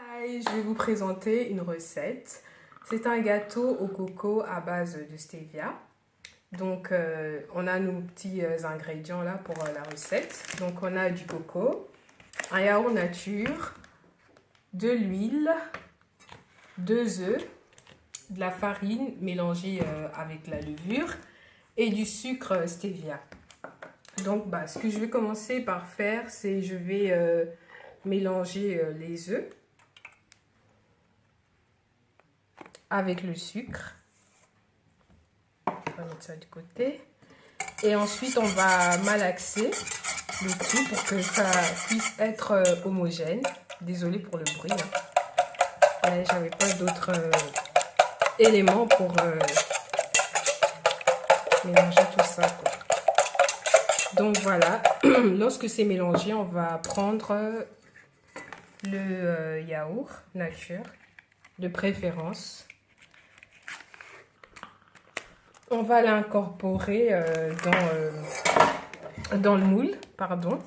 Hi, je vais vous présenter une recette. C'est un gâteau au coco à base de stevia. Donc, on a nos petits ingrédients là pour la recette. Donc, on a du coco, un yaourt nature, de l'huile, 2 œufs, de la farine mélangée avec la levure et du sucre stevia. Donc, ce que je vais commencer par faire, c'est je vais mélanger les œufs avec le sucre. On va mettre ça de côté. Et ensuite, on va malaxer le tout pour que ça puisse être homogène. Désolée pour le bruit. Hein. J'avais pas d'autres éléments pour mélanger tout ça, quoi. Donc voilà, lorsque c'est mélangé, on va prendre le yaourt nature, de préférence. On va l'incorporer dans le moule, pardon.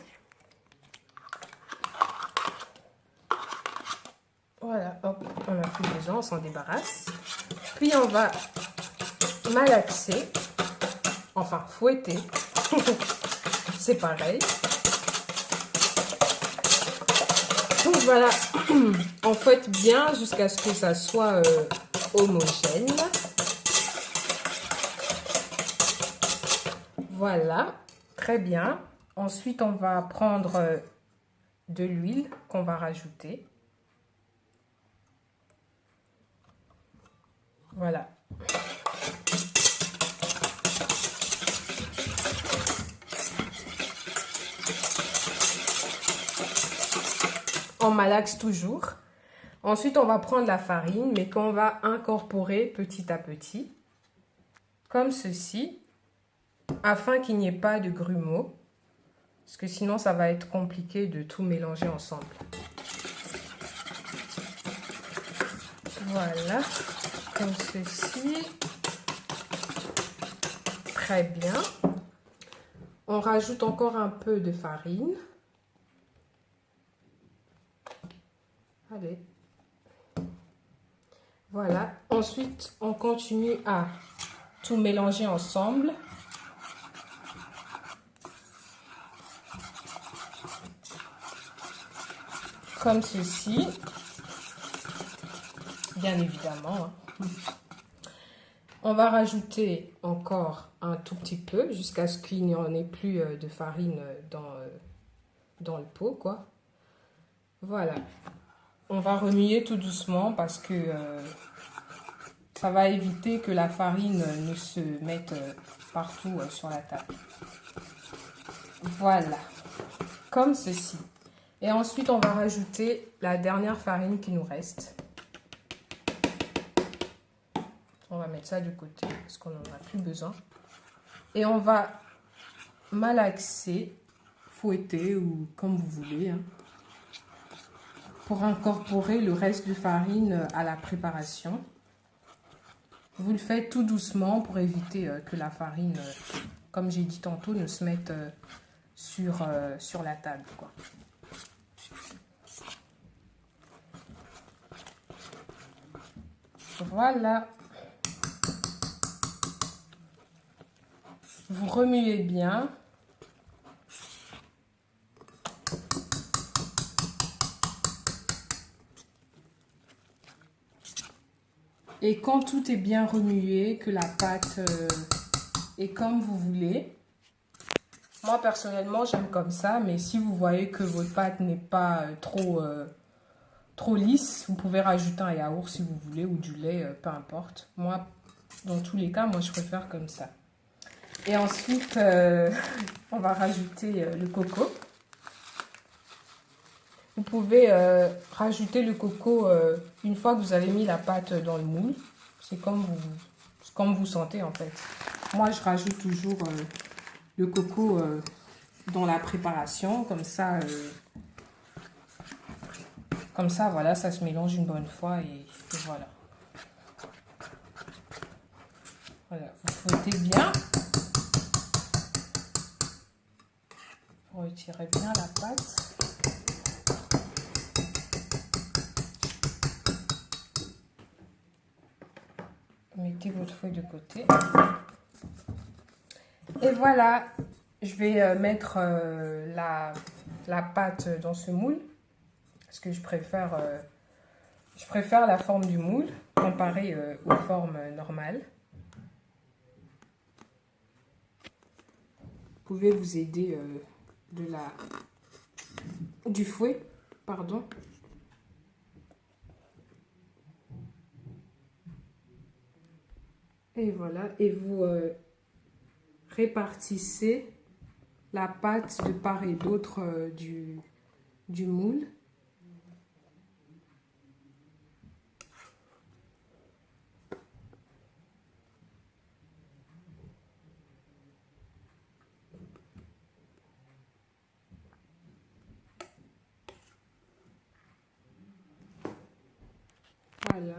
Voilà, hop, on n'a plus besoin, on s'en débarrasse. Puis on va malaxer, enfin fouetter, c'est pareil. Donc voilà, on fouette bien jusqu'à ce que ça soit homogène. Voilà, très bien. Ensuite, on va prendre de l'huile qu'on va rajouter. Voilà. On malaxe toujours. Ensuite, on va prendre la farine, mais qu'on va incorporer petit à petit, comme ceci, afin qu'il n'y ait pas de grumeaux, parce que sinon, ça va être compliqué de tout mélanger ensemble. Voilà, comme ceci. Très bien. On rajoute encore un peu de farine. Allez. Voilà. Ensuite, on continue à tout mélanger ensemble. Comme ceci. Bien évidemment. Hein. On va rajouter encore un tout petit peu jusqu'à ce qu'il n'y en ait plus de farine dans le pot, quoi. Voilà. On va remuer tout doucement parce que ça va éviter que la farine ne se mette partout sur la table. Voilà, comme ceci. Et ensuite, on va rajouter la dernière farine qui nous reste. On va mettre ça de côté parce qu'on n'en a plus besoin. Et on va malaxer, fouetter ou comme vous voulez, hein, pour incorporer le reste de farine à la préparation. Vous le faites tout doucement pour éviter que la farine, comme j'ai dit tantôt, ne se mette sur la table, quoi. Voilà. Vous remuez bien. Et quand tout est bien remué, que la pâte est comme vous voulez. Moi, personnellement, j'aime comme ça. Mais si vous voyez que votre pâte n'est pas trop lisse, vous pouvez rajouter un yaourt si vous voulez ou du lait, peu importe. Moi, dans tous les cas, moi, je préfère comme ça. Et ensuite, on va rajouter le coco. Vous pouvez rajouter le coco une fois que vous avez mis la pâte dans le moule. C'est comme vous sentez en fait. Moi, je rajoute toujours le coco dans la préparation. Comme ça, voilà, ça se mélange une bonne fois et voilà. Voilà, vous fouettez bien. Vous retirez bien la pâte. Mettez votre feuille de côté. Et voilà, je vais mettre la pâte dans ce moule. Parce que je préfère la forme du moule comparée aux formes normales. Vous pouvez vous aider du fouet, pardon. Et voilà, et vous répartissez la pâte de part et d'autre du moule. Voilà,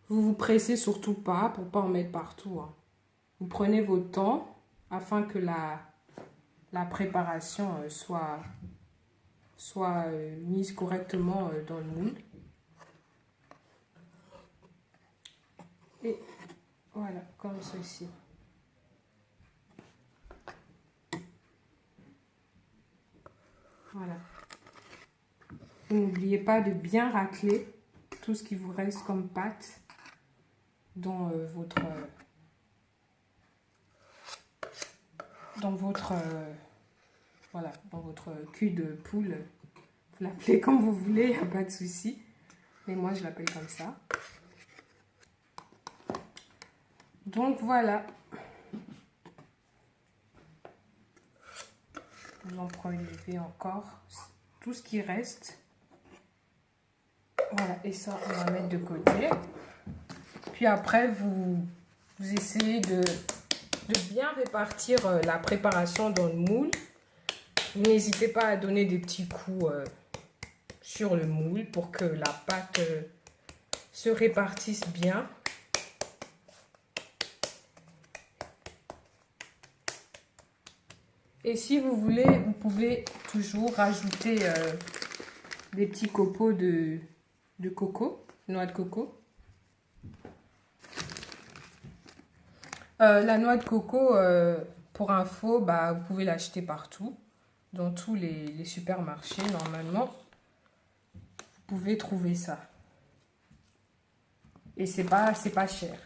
vous pressez surtout pas pour pas en mettre partout, hein. Vous prenez votre temps afin que la préparation soit mise correctement dans le moule. Et voilà, comme ceci. Voilà. N'oubliez pas de bien racler tout ce qui vous reste comme pâte dans votre cul de poule. Vous l'appelez comme vous voulez, il n'y a pas de souci. Mais moi, je l'appelle comme ça. Donc, voilà. Vous en prélevez encore tout ce qui reste. Voilà, et ça, on va mettre de côté. Puis après, vous essayez de bien répartir la préparation dans le moule. N'hésitez pas à donner des petits coups sur le moule pour que la pâte se répartisse bien. Et si vous voulez, vous pouvez toujours rajouter des petits copeaux de coco, noix de coco. La noix de coco, pour info, vous pouvez l'acheter partout, dans tous les supermarchés, normalement. Vous pouvez trouver ça. Et c'est pas cher.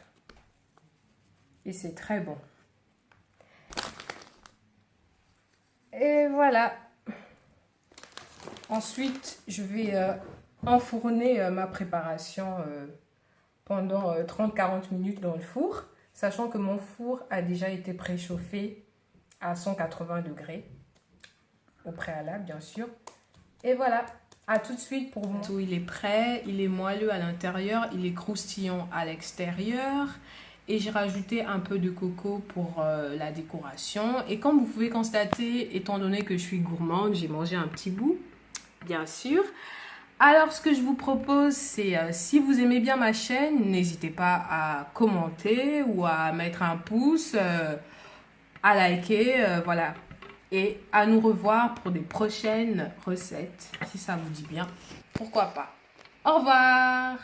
Et c'est très bon. Et voilà. Ensuite, je vais enfourner ma préparation pendant 30-40 minutes dans le four, sachant que mon four a déjà été préchauffé à 180 degrés, au préalable bien sûr. Et voilà, à tout de suite pour vous. Tout, il est prêt, il est moelleux à l'intérieur, il est croustillant à l'extérieur. Et j'ai rajouté un peu de coco pour la décoration. Et comme vous pouvez constater, étant donné que je suis gourmande, j'ai mangé un petit bout, bien sûr. Alors, ce que je vous propose, c'est si vous aimez bien ma chaîne, n'hésitez pas à commenter ou à mettre un pouce, à liker, voilà. Et à nous revoir pour des prochaines recettes, si ça vous dit bien. Pourquoi pas. Au revoir!